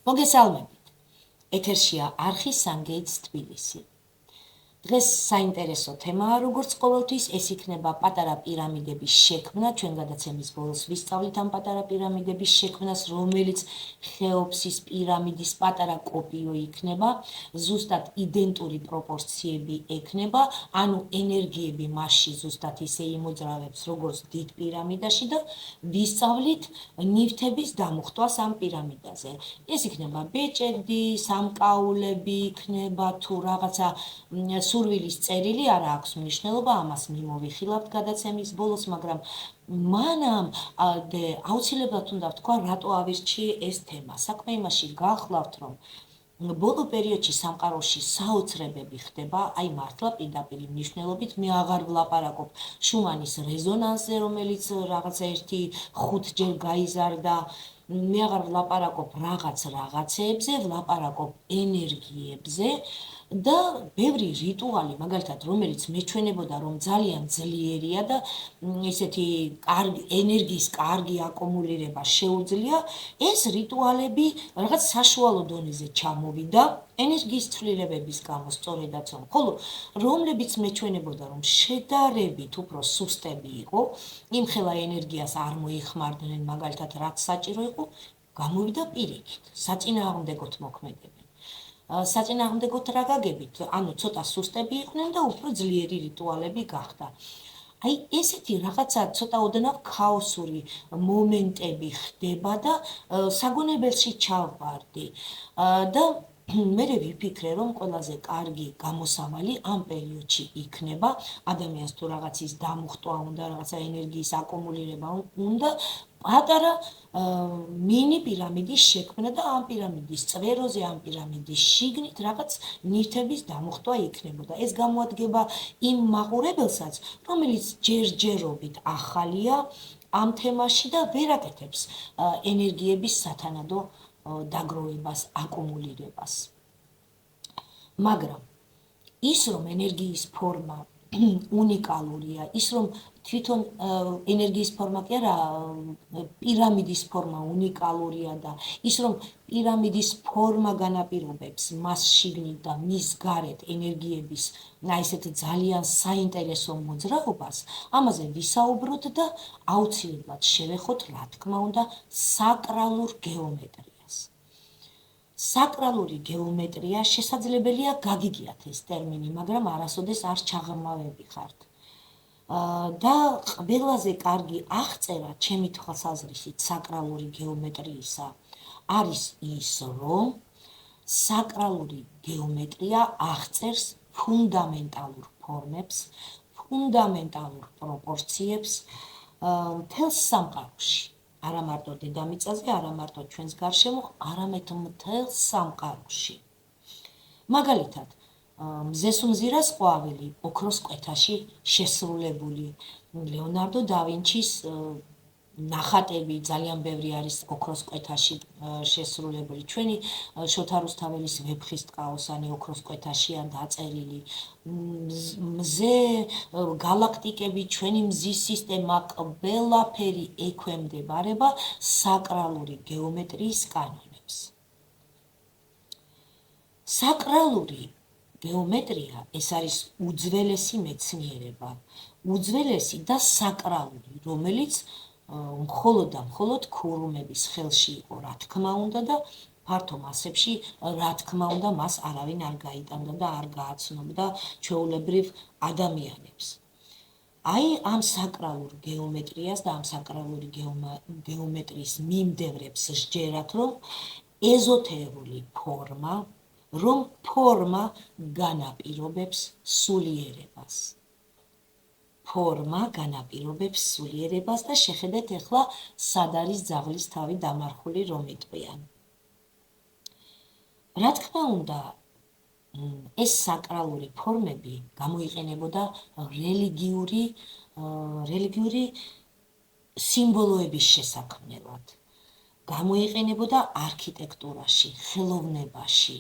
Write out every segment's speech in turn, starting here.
მოგესალმებით. ეთერშია არხი სანგეйтს თბილისი. დღეს საინტერესო თემაა, როგორც ყოველთვის, ეს იქნება პატარა პირამიდების შექმნა. ჩვენ გადაცემის ბოლოს ვისწავლით ამ პატარა პირამიდების შექმნას, რომელიც ხეოფსის პირამიდის პატარა კოპიო იქნება, ზუსტად იდენტური პროპორციები ექნება, ანუ ენერგიები მასში ზუსტად ისე იმოძრავებს, როგორც დიდ პირამიდაში და ვისწავლით ნივთების დამუხტვას ამ პირამიდაზე. ეს იქნება ბეჭედი, სამკაულები იქნება თუ რაღაცა სურვილის წერილი არა აქვს მნიშვნელობა, ამას მიმოვიხილავთ გადაცემის ბოლოს, მაგრამ მანამ აუცილებლად უნდა ვთქვა, რატო ავირჩიე ეს თემა. საქმე იმაში გახლავთ, რომ ბოლო პერიოდში სამყაროში საოცრებები ხდება, აი მართლა პირდაპირ მნიშვნელობით, მე აღარ ვლაპარაკობ შუმანის რეზონანსზე, რომელიც რაღაცა 5-ჯერ გაიზარდა, მე აღარ ვლაპარაკობ რაღაცეებზე, ვლაპარაკობ ენერგიებზე და ბევრი რიტუალი, მაგალითად, რომელიც მეჩვენებოდა, რომ ძალიან ძლიერია და ესეთი ენერგიის კარგი აკუმულირება შეუძლია, ეს რიტუალები რაღაც საშუალო დონეზე ჩამოვიდა ენერგიის ცვლილებების გამო, სწორედაც, ხოლო რომლებიც მეჩვენებოდა, რომ შედარებით უფრო სუსტები იყო, იმხელა ენერგიას არ მოიხმარდნენ, მაგალითად, რაც საჭირო იყო, გამოვიდა პირიქით, საწინააღმდეგოდ მოქმედებენ. საწინააღმდეგოდ რა გაგებით, ანუ ცოტა სუსტები იყვნენ და უფრო ძლიერი რიტუალები გახდა. აი ესეთი რაღაცა ცოტა ოდნავ ქაოსური მომენტები ხდება და საგონებელში ჩავვარდი და მე ვიფიქრე, რომ ყველაზე კარგი გამოსავალი ამ პერიოდში იქნება, ადამიანს თუ რაღაცის დამუხტვა უნდა, რაღაცა ენერგიის აკუმულირება უნდა, პატარა მინი პირამიდის შექმნა და ამ პირამიდის წვეროზე, ამ პირამიდის შიგნით რაღაც ნივთების დამუხტვა იქნებოდა. ეს გამოადგება იმ მაყურებელსაც, რომელიც ჯერჯერობით ახალია ამ თემაში და ვერ აკეთებს ენერგიების სათანადო დაგროვებას, აკუმულირებას. მაგრამ ის, რომ ენერგიის ფორმა უნიკალურია, ის, რომ თვითონ ენერგიის ფორმა კი არა, პირამიდის ფორმა უნიკალურია და ის, რომ პირამიდის ფორმა განაპირობებს მას შიგნით და მის გარეთ ენერგიების, ესეთ ძალიან საინტერესო მოძრაობას, ამაზე ვისაუბროთ და აუცილებლად შევეხოთ, რა თქმა უნდა, საკრალურ გეომეტრიას. საკრალური გეომეტრია შესაძლებელია გაგიგიათ ეს ტერმინი, მაგრამ არასოდეს არ ჩაღრმავებიხართ. და ყველაზე კარგი აღწერა ჩემი თვალსაზრისით საკრალური გეომეტრიისა არის ის, რომ საკრალური გეომეტრია აღწერს ფუნდამენტალურ ფორმებს, ფუნდამენტალურ პროპორციებს მთელს სამყაროში. არა მარტო დედამიწაზე, არა მარტო ჩვენს გარშემო, არამედ მთელს სამყაროში. მაგალითად, მზესუმზირას ყვავილი ოქროს კვეთაში შესრულებული, ლეონარდო და ვინჩის ნახატები ძალიან ბევრი არის ოქროს კვეთაში შესრულებული. ჩვენი შოთა რუსთაველის ვეფხისტყაოსანი ოქროს კვეთაშია დაწერილი. მზე, გალაქტიკები, ჩვენი მზის სისტემა, ყველაფერი ექვემდებარება საკრალური გეომეტრიის კანონებს. საკრალური გეომეტრია ეს არის უძველესი მეცნიერება, უძველესი და საკრალური, რომელიც მხოლოდ და მხოლოდ ქურუმების ხელში იყო, რა თქმა უნდა და ფართო მასებში, რა თქმა უნდა, მას არავინ არ გაიტანდა და არ გააცნობდა ჩვეულებრივ ადამიანებს. აი ამ საკრალურ გეომეტრიას და ამ საკრალური გეომეტრიის მიმდევრებს სჯერათ, რომ ეზოთერული ფორმა, რომ ფორმა განაპირობებს სულიერებას. ფორმა განაპირობებს სულიერებას და შეხედეთ ახლა სად არის ძაღლის თავი დამარხული, რომ იტყვიან. რა თქმა უნდა, ეს საკრალური ფორმები გამოიყენებოდა რელიგიური სიმბოლოების შესაქმნელად. გამოიყენებოდა არქიტექტურაში, ხელოვნებაში.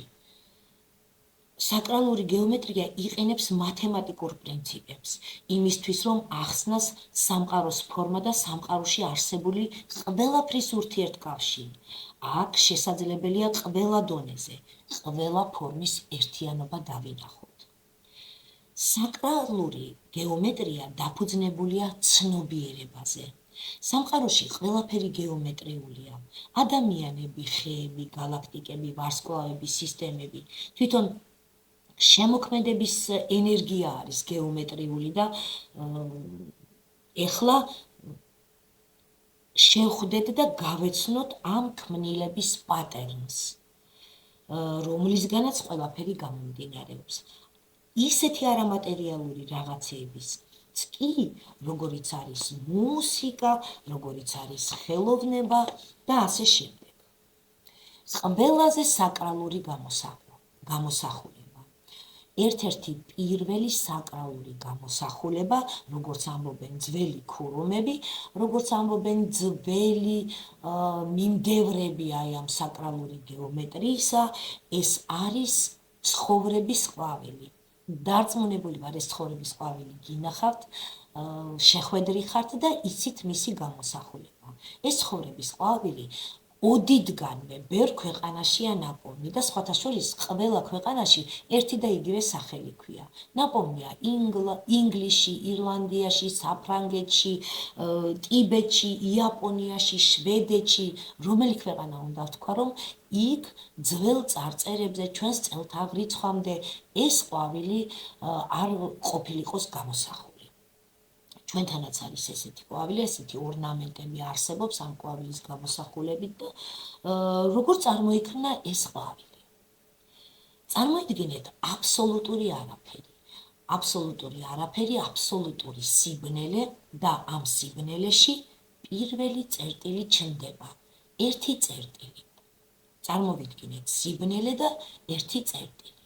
საკრალური გეომეტრია იყენებს მათემატიკურ პრინციპებს იმისთვის, რომ ახსნას სამყაროს ფორმა და სამყაროში არსებული ყველაფრის ურთიერთკავშირი. აქ შესაძლებელია ყველა დონეზე, ყველა ფორმის ერთიანობა დავინახოთ. საკრალური გეომეტრია დაფუძნებულია ცნობიერებაზე. სამყაროში ყველაფერი გეომეტრიულია. ადამიანები, ხეები, გალაქტიკები, ვარსკვლავები, სისტემები, თვითონ შემოქმედების ენერგია არის გეომეტრიული და ეხლა შევხვდეთ და გავეცნოთ ამ ქმნილების პატერნს, რომლისგანაც ყველაფერი გამომდინარეობს. ისეთი არამატერიალური რაღაცეების კი, როგორიც არის მუსიკა, როგორიც არის ხელოვნება და ასე შემდეგ. ყველაზე საკრალური გამოსახულება. ერთ-ერთი პირველი საკრალური გამოსახულება, როგორც ამბობენ ძველი ქურუმები, როგორც ამბობენ ძველი მიმდევრები აი ამ საკრალური გეომეტრიისა, ეს არის ცხოვრების ყვავილი. დარწმუნებული ვარ, ეს ცხოვრების ყვავილი გინახავთ, შეხვედრი ხართ და იცით მისი გამოსახულება. ეს ცხოვრების ყვავილი ოდითგანვე ბევრ ქვეყანაშია ნაპოვნი და სხვათა შორის ყველა ქვეყანაში ერთი და იგივე სახელი ქვია. ნაპოვნია ინგლისში, ირლანდიაში, საფრანგეთში, ტიბეტში, იაპონიაში, შვედეთში, რომელი ქვეყანა უნდა ვთქვა, რომ იქ ძველ წარწერებზე ჩვენს წელთაღრიცხვამდე ეს ყვავილი არ ყოფილიყოს გამოსახული. ჩვენთანაც არის ესეთი ყვავილი, ესეთი ორნამენტები არსებობს ამ ყვავილის გამოსახულებით და როგორ წარმოიქმნა ეს ყვავილი? წარმოიდგინეთ აბსოლუტური არაფერი. აბსოლუტური სიბნელე და ამ სიბნელეში პირველი წერტილი ჩნდება. ერთი წერტილი. წარმოვიდგინეთ სიბნელე და ერთი წერტილი.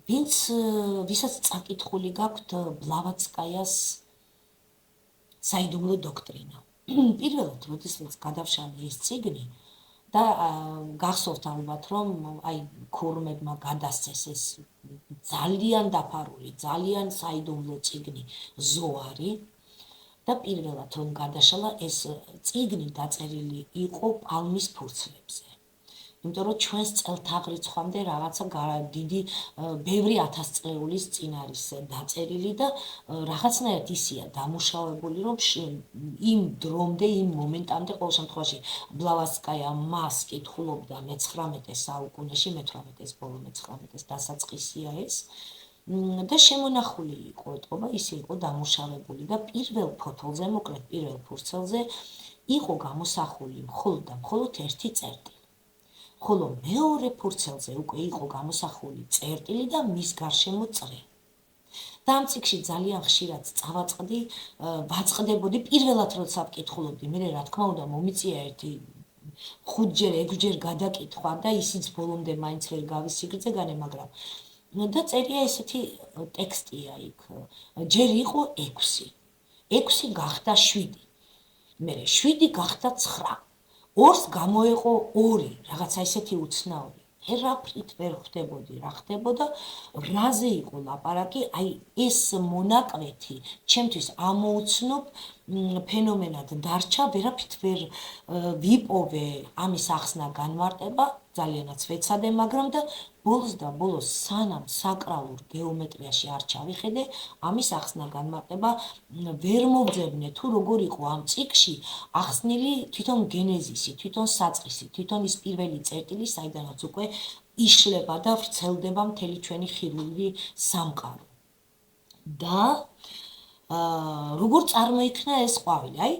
ვისაც წაკითხული გაქვთ ბლავატსკაიას საიდუმლო დოქტრინა. პირველად, როდესაც გადავშალე ეს წიგნი და გახსოვთ ალბათ, რომ აი ქურუმებმა გადასცეს ეს ძალიან დაფარული, ძალიან საიდუმლო წიგნი ზოარი და პირველად რომ გადაშალა ეს წიგნი დაწერილი იყო პალმის ფურცლებზე. იმიტომ რომ ჩვენს წელთაღრიცხვამდე რაღაცა დიდი ბევრი ათასწლეულის წინ არის დაწერილი და რაღაცნაირად ისეა დამუშავებული, რომ იმ დრომდე, იმ მომენტამდე ყოველ შემთხვევაში ბლავატსკაია მას კითხულობდა მე-19 საუკუნეში, მე-18-ის ბოლო, მე-19-ის დასაწყისია ეს და შემონახული იყო ეთყობა, ისე იყო დამუშავებული და პირველ ფოთოლზე, მოკლედ პირველ ფურცელზე იყო გამოსახული მხოლოდ და მხოლოდ ერთი წერტილი. ხოლო მეორე ფურცელზე უკვე იყო გამოსახული წერტილი და მის გარშემო წრე. და ამ წიგნში ძალიან ხშირად ვაწყდებოდი პირველად როცა ვკითხულობდი, მე რა თქმა უნდა მომიწია ერთი 5-ჯერ, 6-ჯერ გადაკითხვა და ისიც ბოლომდე მაინც ვერ გავისიგრძეგანე, მაგრამ და წერია ესეთი ტექსტია იქ. ჯერ იყო 6, 6 გახდა 7, მერე 7 გახდა 9. 2-ს გამოეყო 2, რაღაცა ესეთი უცნაური. ვერაფრით ვერ ხვდებოდი რა ხდებოდა, რაზე იყო ლაპარაკი, აი ეს მონაკვეთი ჩემთვის ამოუცნობ ფენომენად დარჩა, ვერაფრით ვერ ვიპოვე ამის ახსნა განმარტება, ძალიანაც ვეცადე, მაგრამ და ბოლოს სანამ საკრალურ გეომეტრიაში არ ჩავიხედე, ამის ახსნა განმარტება ვერ მოვძებნე თუ როგორ იყო ამ წიგნში ახსნილი თვითონ გენეზისი, თვითონ საწყისი, თვითონ ის პირველი წერტილი, საიდანაც უკვე იშლება და ვრცელდება მთელი ჩვენი ხილული სამყარო. და როგორ წარმოიქმნა ეს ყვავილი? აი,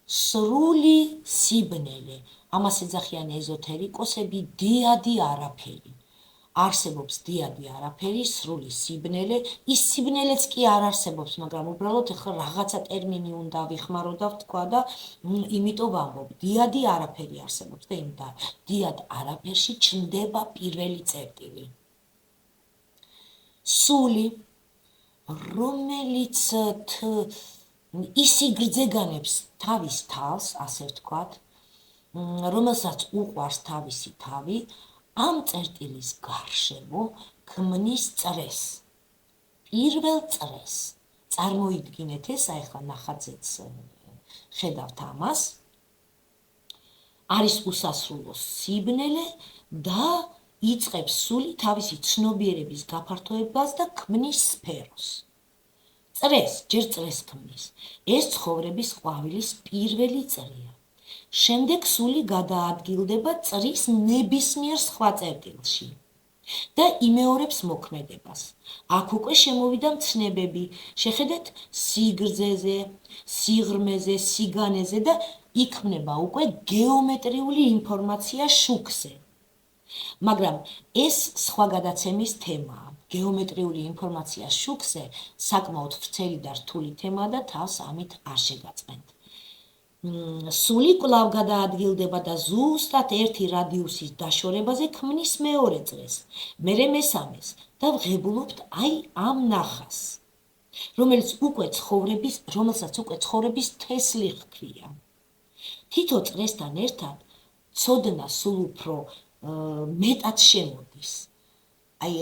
სრული სიბნელე. ამას ეძახიან ეზოთერიკოსები დიადი არაფერი. არსებობს დიადი არაფერი, სრული სიბნელე. ის სიბნელეც კი არ არსებობს, მაგრამ უბრალოდ ახლა რაღაცა ტერმინი უნდა ვიხმარო და ვთქვა და იმიტომ ვამბობ, დიადი არაფერი არსებობს და იმ დიად არაფერში ჩნდება პირველი წერტილი. სული, რომელიც ისიგრძეგანებს თავის თავს, ასე ვთქვათ, რომელსაც უყვარს თავისი თავი, ამ წერტილის გარშემო ქმნის წრეს. პირველ წრეს. წარმოიდგინეთ ეს, ახლა ნახატზეც ხედავთ ამას. არის უსასრულო სიბნელე და იწყებს სული თავისი ცნობიერების გაფართოებას და ქმნის სფეროს. წრეს, ჯერ წრეს ქმნის. ეს ცხოვრების ყვავილის პირველი წრეა. შემდეგ სული გადაადგილდება წრის ნებისმიერ სხვა წერტილში და იმეორებს მოქმედებას. აქ უკვე შემოვიდა მცნებები, შეხედეთ სიგრძეზე, სიღრმეზე, სიგანეზე და იქმნება უკვე გეომეტრიული ინფორმაცია შუქზე. მაგრამ ეს სხვა გადაცემის თემაა. გეომეტრიული ინფორმაცია შუქზე საკმაოდ ვრცელი და რთული თემაა და თავს ამით არ შეგაწმენთ. სული კვლავ გადაადგილდება და ზუსტად ერთი რადიუსის დაშორებაზე ქმნის მეორე წრეს, მერე მესამეს და ვღებულობთ აი ამ ნახას, რომელსაც უკვე ცხოვრების თესლი ჰქვია. თითო წრესთან ერთად ცოდნა სულ უფრო მეტად შემოდის. აი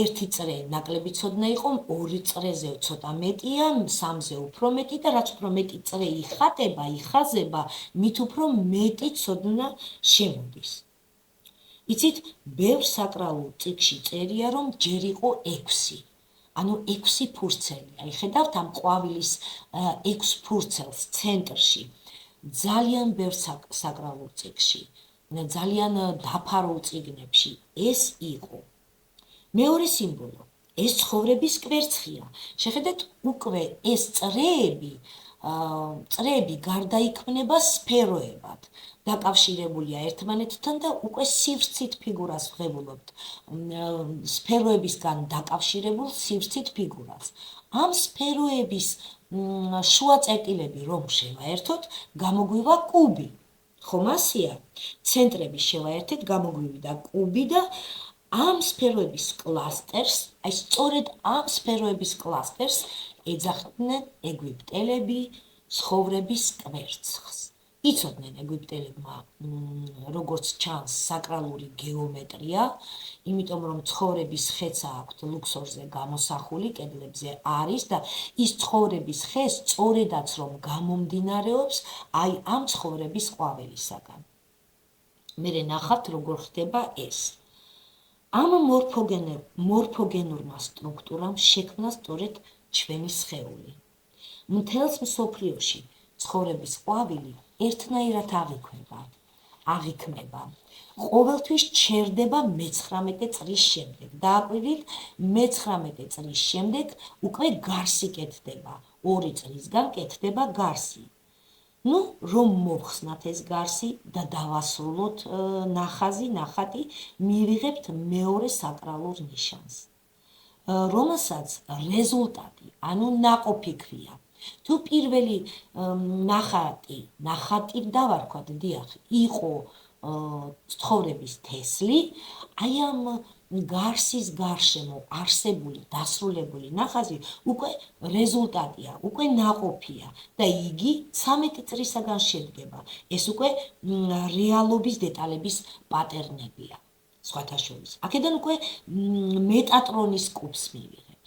ერთი წრე ნაკლები ცოდნა იყო, ორი წრეზე ცოტა მეტია, სამზე უფრო მეტი და რაც უფრო მეტი წრე იხაზება, მით უფრო მეტი ცოდნა შემოდის. იცით, ბევრ საკრალულ წიგნში წერია, რომ ჯერ იყო 6. ანუ 6 ფურცელი. აი ხედავთ ამ ყვავილის 6 ფურცელს ცენტრში. ძალიან ბევრ საკრალულ წიგნში, ძალიან დაფარულ წიგნებში ეს იყო. მეორე სიმბოლო, ეს ცხოვრების კვერცხია. შეხედეთ, უკვე ეს წრეები გარდაიქმნება სფეროებად, დაკავშირებულია ერთმანეთთან და უკვე სივრცით ფიგურას ვღებულობთ. სფეროებისგან დაკავშირებულ სივრცით ფიგურას. ამ სფეროების შუა წერტილები რომ შევაერთოთ, გამოგვივა კუბი. ხომ ასეა? ცენტრები შევაერთეთ, გამოგვივიდა კუბი და ამ სფეროების კლასტერს, აი სწორედ ამ სფეროების კლასტერს ეძახდნენ ეგვიპტელები ცხოვრების კვერცხს. იცოდნენ ეგვიპტელებმა, როგორც ჩანს, საკრალური გეომეტრია, იმიტომ რომ ცხოვრების ხეც აქვთ ლუქსორზე გამოსახული, კედლებზე არის და ის ცხოვრების ხე სწორედაც რომ გამომდინარეობს აი ამ ცხოვრების ყვავილისაგან. მერე ნახავთ როგორ ხდება ეს. ამ მორფოგენურმა სტრუქტურამ შექმნა სწორედ ჩვენი სხეული. მთელს მსოფლიოში ცხოვრების ყვავილი ერთნაირად აღიქმება. ყოველთვის ჩერდება მე-19 წრის შემდეგ. დააკვირდით, მე-19 წრის შემდეგ უკვე გარსი კეთდება. 2 წლისგან კეთდება გარსი. რომ მოვხსნათ ეს გარსი და დავასრულოთ ნახატი, მივიღებთ მეორე საკრალურ ნიშანს, რომელსაც რეზულტატი, ანუ ნაყოფი ქვია. თუ პირველი ნახატი დავარქვათ, დიახ, იყო ცხოვრების თესლი, აი ამ გარსის გარშემო არსებული დასრულებული ნახაზი უკვე რეზულტატია, უკვე ნაყოფია და იგი 13 წრისაგან შედგება. ეს უკვე რეალობის დეტალების პატერნებია. სხვათა შორის. აქედან უკვე მეტატრონის კუბს მივიღებთ.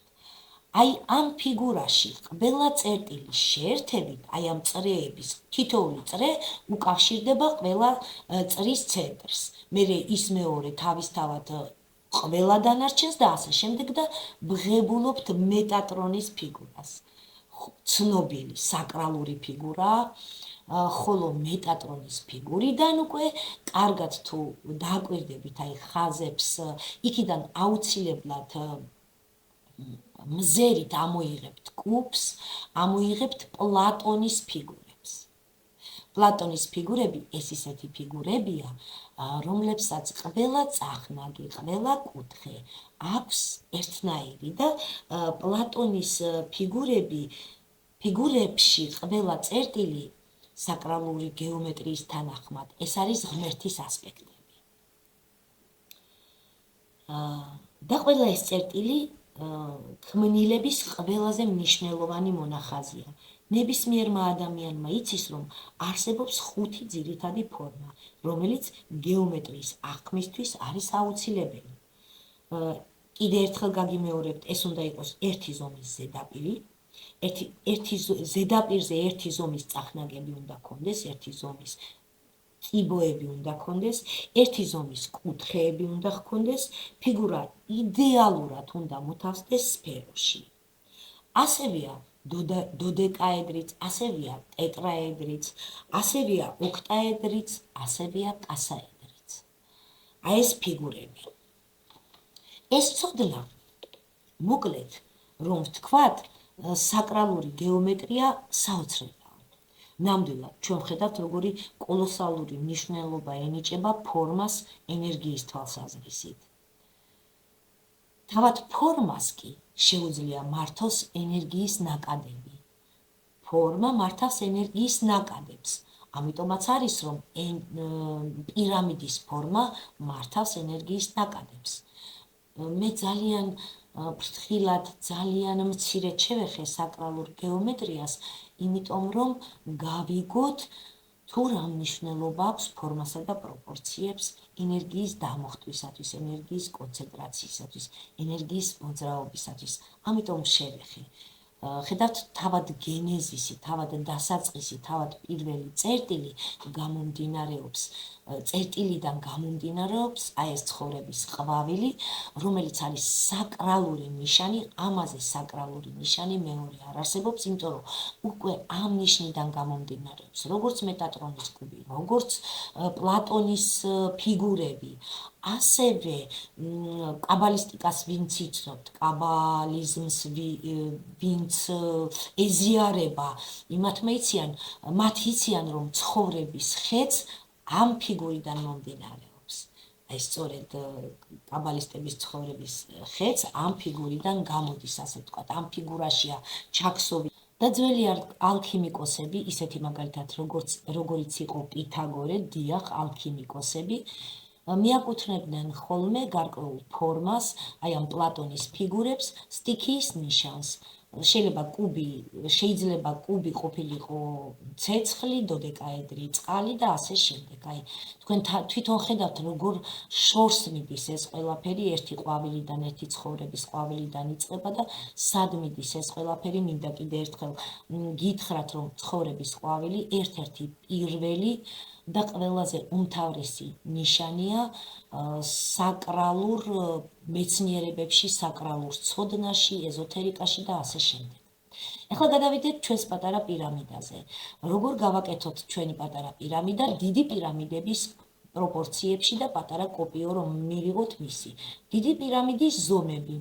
აი ამ ფიგურაში ყველა წერტილის შეერთებით, აი ამ წრეების თითოეული წრე უკავშირდება ყველა წრის ცენტრს. მერე ის მეორე თავისთავად ყველა დანარჩენს და ასე შემდეგ და ვღებულობთ მეტატრონის ფიგურას. ცნობილი საკრალური ფიგურაა, ხოლო მეტატრონის ფიგურიდან უკვე კარგად თუ დააკვირდებით აი ხაზებს, იქიდან აუცილებლად მზერით ამოიღებთ კუბს, ამოიღებთ პლატონის ფიგურებს. პლატონის ფიგურები ეს ისეთი ფიგურებია, რომლებსაც ყველა წახნაგი, ყველა კუთხე აქვს ერთნაირი და პლატონის ფიგურებში ყველა წერტილი საკრალური გეომეტრიის თანახმად ეს არის ღმერთის ასპექტები. და ყველა ეს წერტილი ქმნილების ყველაზე მნიშვნელოვანი მონახაზია. ნებისმიერმა ადამიანმა იცის, რომ არსებობს 5 ძირითადი ფორმა, რომელიც გეომეტრიის აღქმისთვის არის აუცილებელი. კიდე ერთხელ გაგიმეორებთ, ეს უნდა იყოს ერთი ზომის ზედაპირი, ზედაპირზე ერთი ზომის წახნაგები უნდა ქონდეს, ერთი ზომის წიბოები უნდა ქონდეს, ერთი ზომის კუთხეები უნდა ჰქონდეს, ფიგურა იდეალურად უნდა მოთავსდეს სფეროში. ასევეა დოდეკაედრიც, ასევეა ტეტრაედრიც, ასევეა ოქტაედრიც, ასევეა კასაედრიც. აი ეს ფიგურები. ეს ცოდნა, მოკლედ, რომ ვთქვათ, საკრალური გეომეტრია საოცრებაა. ნამდვილად, ჩვენ ვხედავთ, როგორი კოლოსალური მნიშვნელობა ენიჭება ფორმას ენერგიის თვალსაზრისით. თავად ფორმას კი შეუძლია მართოს ენერგიის ნაკადები. ფორმა მართავს ენერგიის ნაკადებს. ამიტომაც არის, რომ პირამიდის ფორმა მართავს ენერგიის ნაკადებს. მე ძალიან ფრთხილად, ძალიან მცირედ შევეხე საკრალურ გეომეტრიას, იმიტომ რომ გავიგოთ, თუ რა მნიშვნელობა აქვს ფორმასა და პროპორციებს ენერგიის დამოხტვისათვის, ენერგიის კონცენტრაციისათვის, ენერგიის მოძრაობისათვის. ამიტომ შევეხე. ხედავთ, თავად გენეზისი, თავად დასაწყისი, თავად პირველი წერტილი გამომდინარეობს, წერტილიდან გამომდინარეობს აი ეს ცხოვრების ყვავილი, რომელიც არის საკრალური ნიშანი, ამაზე საკრალური ნიშანი მეორე არ არსებობს, იმიტომ რომ უკვე ამ ნიშნიდან გამომდინარეობს, როგორც მეტატრონის კუბი, როგორც პლატონის ფიგურები, ასევე კაბალისტიკას ვინც იცნობთ, კაბალიზმს ვინც ეზიარება, მათ იციან, რომ ცხოვრების ხეც ამ ფიგურიდან მომდინარეობს. აი სწორედ კაბალისტების ცხოვრების ხეც ამ ფიგურიდან გამოდის, ასე ვთქვათ, ამ ფიგურაშია ჩაქსოვი და ძველი ალქიმიკოსები, ისეთი მაგალითად როგორიც იყო პითაგორე, დიახ, ალქიმიკოსები, მიაკუთვნებდნენ ხოლმე გარკვეულ ფორმას, აი ამ პლატონის ფიგურებს, სტიქიის ნიშანს. შეიძლება კუბი ყოფილიყო ცეცხლი, დოდეკაედრი, წყალი და ასე შემდეგ. აი, თქვენ თვითონ ხედავთ, როგორ შორს მიდის ეს ყველაფერი, ერთი ყვავილიდან, ერთი ცხოვრების ყვავილიდან იწყება და სად მიდის ეს ყველაფერი, მინდა კიდე ერთხელ გითხრათ, რომ ცხოვრების ყვავილი ერთ-ერთი პირველი და ყველაზე უმთავრესი ნიშანია საკრალურ მეცნიერებებში, საკრალურ ცოდნაში, ეზოთერიკაში და ასე შემდეგ. ეხლა გადავიდეთ ჩვენს პატარა პირამიდაზე. როგორ გავაკეთოთ ჩვენი პატარა პირამიდა დიდი პირამიდების პროპორციებში და პატარა კოპიო რომ მივიღოთ მისი. დიდი პირამიდის ზომები.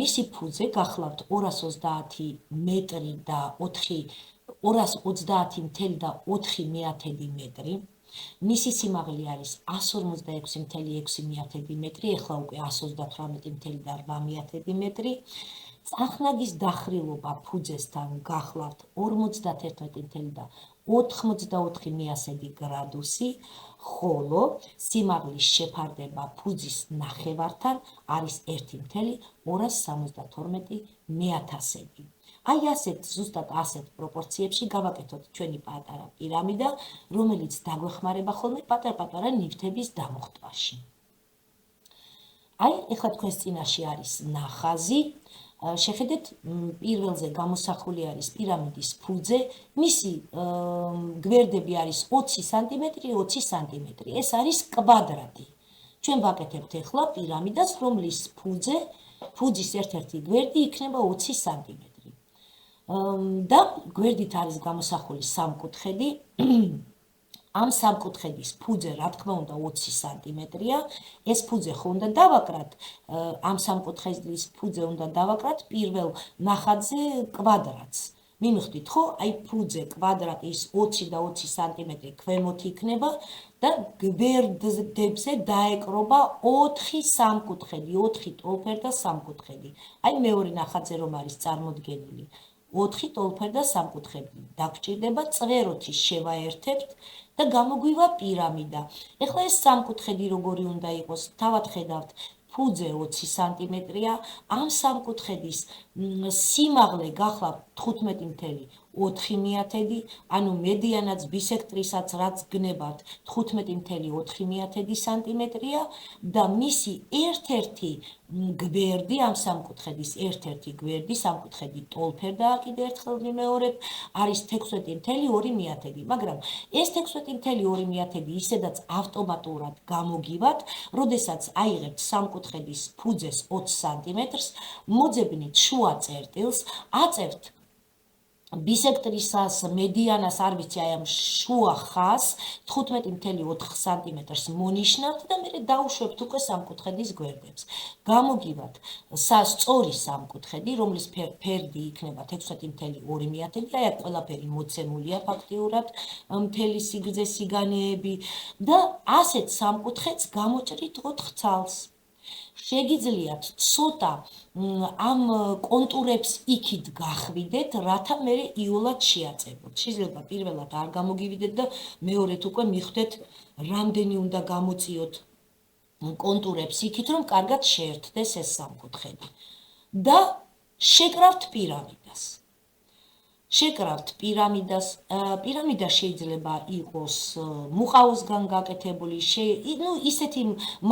მისი ფუძე გახლავთ 230 მეტრი და 230,4 მეტრი. მისი სიმაღლე არის 156,6 მეტრი, ეხლა უკვე 138,8 მეტრი. წახნაგის დახრილობა ფუძესთან გახლავთ 51,84 გრადუსი, ხოლო სიმაღლის შეფარდება ფუძის ნახევართან არის 1,272. აი ზუსტად ასეთ პროპორციებში გავაკეთოთ ჩვენი პატარა პირამიდა, რომელიც დაგვეხმარება ხოლმე პატარ-პატარა ნივთების დამოხტვაში. აი, ეხლა თქვენს წინაშე არის ნახაზი. შეხედეთ, პირველზე გამოსახული არის პირამიდის ფუძე, მისი გვერდები არის 20 სანტიმეტრი, 20 სანტიმეტრი. ეს არის კვადრატი. ჩვენ ვაკეთებთ ეხლა პირამიდას, რომლის ფუძის ერთ-ერთი გვერდი იქნება 20 სანტიმეტრი. და გვერდით არის გამოსახული სამკუთხედი. ამ სამკუთხედის ფუძე, რა თქმა უნდა, 20 სანტიმეტრია. ეს ფუძე ხო უნდა დავაკრათ, ამ სამკუთხედის ფუძე უნდა დავაკრათ პირველ ნახატზე კვადრატს. მიმხვდით ხო? აი ფუძე კვადრატის 20 და 20 სანტიმეტრი ქვემოთ იქნება და გვერდებზე დაეკრობა 4 სამკუთხედი, 4 ტოლფერ და სამკუთხედი. აი მეორე ნახატზე რომ არის წარმოდგენილი. 4 ტოლფერ და სამკუთხედი. დაგჭირდება წვეროთი შევაერთებთ და გამოგვივა პირამიდა. ეხლა ეს სამკუთხედი როგორი უნდა იყოს? თავად ხედავთ, ფუძე 20 სანტიმეტრია, ამ სამკუთხედის სიმაღლე გახლავთ 15.4, ანუ მედიანაც ბისექტრისაც რაც გნებავთ 15.4 სანტიმეტრია და მისი ერთ-ერთი გვერდი ამ სამკუთხედის ერთ-ერთი გვერდი სამკუთხედი ტოლფერდაა კიდევ ერთხელ ვიმეორებ, არის 16.2, მაგრამ ეს 16.2 ისედაც ავტომატურად გამოგივათ, როდესაც აიღებთ სამკუთხედის ფუძეს 20 სანტიმეტრს, მოძებნით შუა წერტილს, აწევთ ბისექტრისას, მედიანას, არ ვიცი, აი ამ შუა ხაზს 15.4 სანტიმეტრს მონიშნავთ და მერე დაუშვებთ უკვე სამკუთხედის გვერდებს. გამოგივათ სწორი სამკუთხედი, რომლის ფერდი იქნება 16.2, აი აქ ყველაფერი მოცემულია ფაქტიურად, მთელი სიგრძე, სიგანეები და ასეთ სამკუთხედს გამოჭრით 4 ცალს. შეგიძლიათ ცოტა ამ კონტურებს იქით გახვიდეთ, რათა მერე იოლად შეაწებოთ. შეიძლება პირველად არ გამოგივიდეთ და მეორედ უკვე მიხვდეთ, რამდენი უნდა გამოწიოთ კონტურებს იქით, რომ კარგად შეერთდეს ეს სამკუთხედი. და შეკრავთ პირამიდას. შეკრავთ პირამიდას, პირამიდა შეიძლება იყოს მუყაოსგან გაკეთებული, ისეთი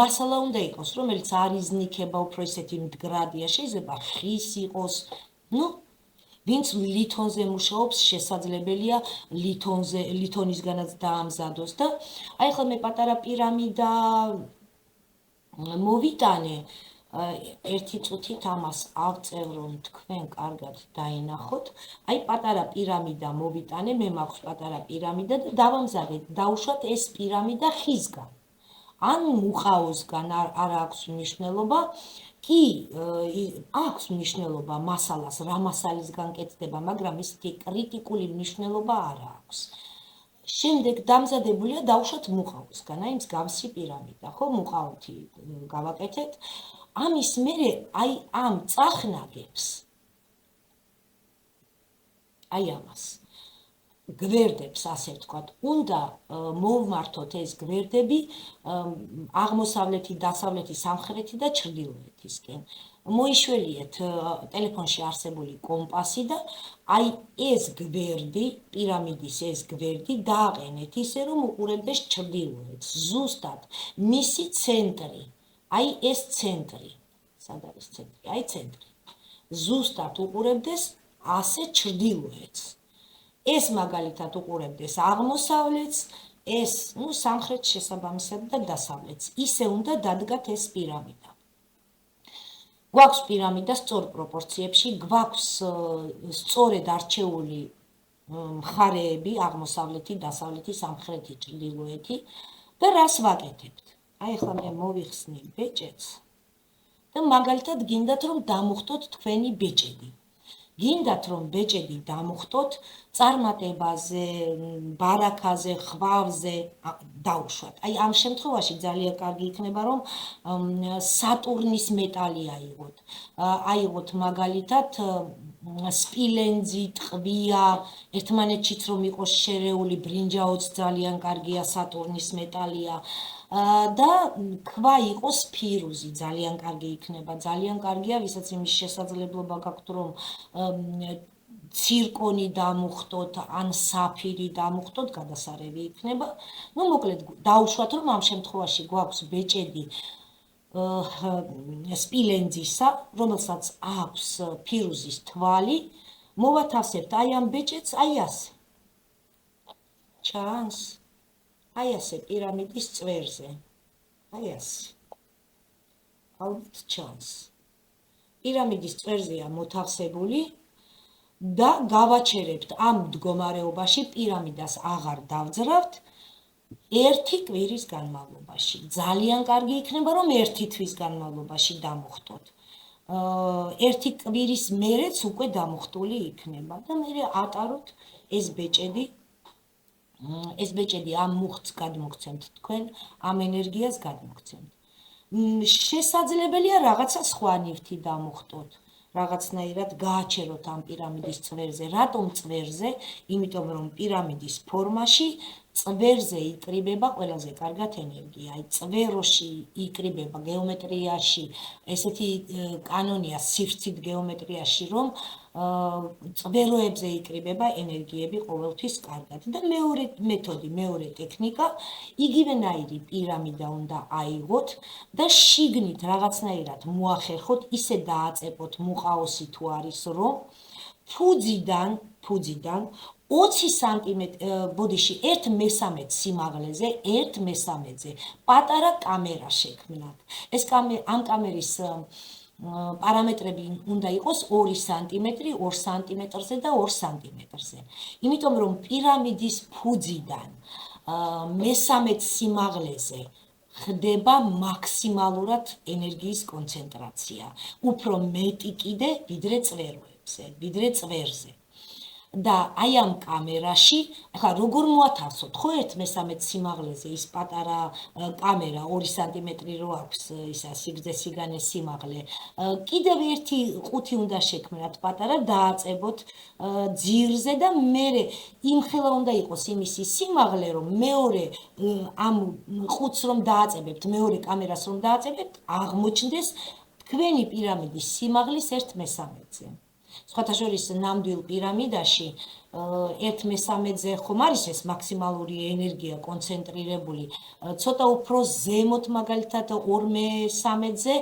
მასალა უნდა იყოს, რომელიც არ იზნიქება, უფრო ისეთი მდგრადია, შეიძლება ხის იყოს, ვინც ლითონზე მუშაობს, შესაძლებელია ლითონისგანაც დაამზადოს და აი ახლა მე პატარა პირამიდა მოვიტანე, ერთი წუთით ამას ავწევ, რომ თქვენ კარგად დაინახოთ. აი პატარა პირამიდა მოვიტანე, მე მაქვს პატარა პირამიდა და დავამზადეთ, დავუშვათ ეს პირამიდა ხისგან. ან მუყაოსგან არ აქვს მნიშვნელობა, კი აქვს მნიშვნელობა მასალას, რა მასალისგან კეთდება, მაგრამ ისეთი კრიტიკული მნიშვნელობა არ აქვს. შემდეგ დამზადებულია დავუშვათ მუყაოსგან, აი მსგავსი პირამიდა, ხო, მუყაოთი გავაკეთეთ. ამის მერე აი ამ წახნაგებს, აი ამას, გვერდებს, ასე ვთქვათ, უნდა მოვმართოთ ეს გვერდები აღმოსავლეთი, დასავლეთი, სამხრეთი და ჩრდილოეთისკენ. მოიშველიეთ ტელეფონში არსებული კომპასი და აი ეს გვერდი, პირამიდის ეს გვერდი დააყენეთ ისე, რომ უყურებდეს ჩრდილოეთს. ზუსტად მისი ცენტრი. აი ეს ცენტრი, სად არის ცენტრი? აი ცენტრი. ზუსტად უყურებდეს ასე ჩრდილოეთს. ეს მაგალითად უყურებდეს აღმოსავლეთს, ეს, სამხრეთს შესაბამისად და დასავლეთს. ისე უნდა დადგათ ეს პირამიდა. გვაქვს პირამიდა სწორ პროპორციებში, გვაქვს სწორედ არჩეული მხარეები, აღმოსავლეთი, დასავლეთი, სამხრეთი, ჩრდილოეთი და რას ვაკეთებთ? აი ახლა მე მოვიხსნი ბეჭედს და მაგალითად გინდათ რომ დამუხტოთ თქვენი ბეჭედი. გინდათ რომ ბეჭედი დამუხტოთ წარმატებაზე, ბარაქაზე, ხვავზე დაუშვათ. აი ამ შემთხვევაში ძალიან კარგი იქნება რომ სატურნის მეტალი აიღოთ. აიღოთ მაგალითად სპილენძი, ტყვია, ერთმანეთშიც რომ იყოს შერეული, ბრინჯაოც ძალიან კარგია, სატურნის მეტალია. და ქვა იყოს ფირუზი, ძალიან კარგი იქნება, ძალიან კარგია, ვისაც იმის შესაძლებლობა გაქვთ, რომ ცირკონი დამუხტოთ, ან საფირი დამუხტოთ, გადასარევი იქნება. მოკლედ, დაუშვათ, რომ ამ შემთხვევაში გვაქვს ბეჭედი სპილენძისა, რომელსაც აქვს ფირუზის თვალი, მოვათავსებთ აი ამ ბეჭედს, აი ასე. ჩანს? აი ასე პირამიდის წვერზე. აი ასე. ალბათ ჩანს. პირამიდის წვერზეა მოთავსებული და გავაჩერებთ ამ მდგომარეობაში პირამიდას აღარ დავძრავთ ერთი კვირის განმავლობაში. ძალიან კარგი იქნება რომ ერთი თვის განმავლობაში დამუხტოთ. ერთი კვირის მერეც უკვე დამუხტული იქნება და მერე ატაროთ ეს ბეჭედი. ეს ბეჭედი ამ მუხტს გადმოგცემთ თქვენ, ამ ენერგიას გადმოგცემთ. შესაძლებელია რაღაცა სხვა ნივთი დამუხტოთ. რაღაცნაირად გააჩეროთ ამ პირამიდის წვერზე. რატომ წვერზე? იმიტომ რომ პირამიდის ფორმაში წვერზე იკრიბება ყველაზე კარგად ენერგია. აი წვეროში იკრიბება გეომეტრიაში, ესეთი კანონია სივრცით გეომეტრიაში, რომ წვეროებზე იკრიბება ენერგიები ყოველთვის კარგად. და მეორე მეთოდი, მეორე ტექნიკა, იგივენაირი პირამიდა უნდა აიღოთ და შიგნით რაღაცნაირად მოახერხოთ, ისე დააწეპოთ მუყაოსი თუ არის, რომ ფუძიდან 20 სანტიმეტრი, ბოდიში 1/13 სიმაღლეზე, 1/13-ზე პატარა კამერა შექმნათ. ეს ამ კამერის პარამეტრები უნდა იყოს 2 სანტიმეტრი, 2 სანტიმეტრზე და 2 სანტიმეტრზე. იმიტომ რომ პირამიდის ფუძიდან 1/13 სიმაღლეზე ხდება მაქსიმალურად ენერგიის კონცენტრაცია. უფრო მეტი კიდე ვიდრე წვეროებზე, ვიდრე წვერზე. და აი ამ კამერაში, ახლა როგორ მოათავსოთ, ხო 1/13 სიმაღლეზე ის პატარა კამერა 2 სანტიმეტრი რო აქვს ისა სიგრძე სიგანე სიმაღლე, კიდევ ერთი ყუთი უნდა შექმნათ პატარა, დააწებოთ ძირზე და მერე იმხელა უნდა იყოს იმისი სიმაღლე, რომ მეორე ამ ყუთს რომ დააწებებთ, მეორე კამერას რომ დააწებებთ, აღმოჩნდეს თქვენი პირამიდის სიმაღლის 1/13-ზე. სხვათა შორის ნამდვილ პირამიდაში 1/13-ზე ხომ არის ეს მაქსიმალური ენერგია კონცენტრირებული, ცოტა უფრო ზემოთ მაგალითად 2/13-ზე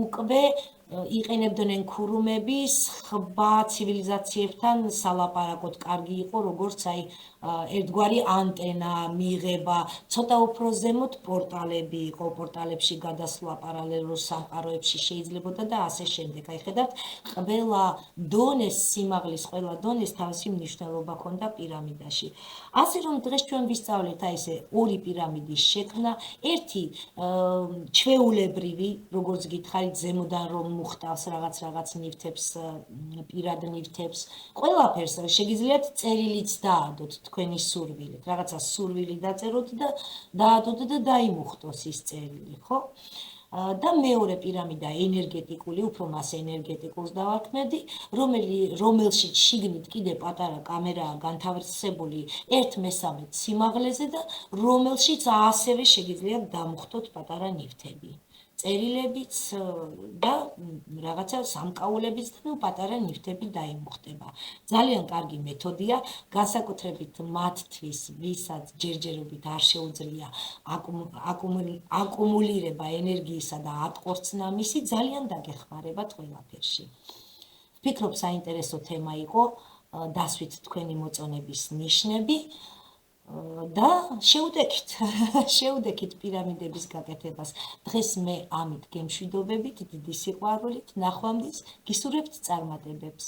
უკვე იყენებდნენ ქურუმები სხვა ცივილიზაციებთან სალაპარაკოდ. კარგი იყო როგორც აი ერთგვარი ანტენა მიიღება, ცოტა უფრო ზემოთ პორტალები იყო, პორტალებში გადასვლა პარალელურ სამყაროებში შეიძლებოდა და ასე შემდეგ. აი ხედავთ, ყველა დონეს სიმაღლის, ყველა დონეს თავისი მნიშვნელობა ჰქონდა პირამიდაში. ასე რომ დღეს ჩვენ ვისწავლეთ აი ესე ორი პირამიდის შექმნა, ერთი ჩვეულებრივი, როგორც გითხარით, ზემოდან რომ მოხტავს რაღაც ნივთებს, პირად ნივთებს, ყველაფერს შეგიძლიათ წერილიც დაადოთ თქვენი სურვილით, რაღაცა სურვილი დაწეროთ და დაადოთ და დაიმუხტოს ის წერილი, ხო? და მეორე პირამიდა ენერგეტიკული, უფრო მას ენერგეტიკულს დავარქმევდი, რომელშიც შიგნით კიდე პატარა კამერაა განთავსებული 1/13 სიმაღლეზე და რომელშიც ასევე შეგიძლიათ დამუხტოთ პატარა ნივთები. წერილებიც და რაღაცა სამკაულებიც და პატარა ნივთები დაიმუხტება. ძალიან კარგი მეთოდია, განსაკუთრებით მათთვის, ვისაც ჯერჯერობით არ შეუძლია აკუმულირება ენერგიისა და ატყორცნა მისი, ძალიან დაგეხმარებათ ყველაფერში. ვფიქრობ, საინტერესო თემა იყო, დასვით თქვენი მოწონების ნიშნები. და შეუდექით პირამიდების გაკეთებას. დღეს მე ამით გემშვიდობებით, დიდი სიყვარულით, ნახვამდის, გისურვებთ წარმატებებს.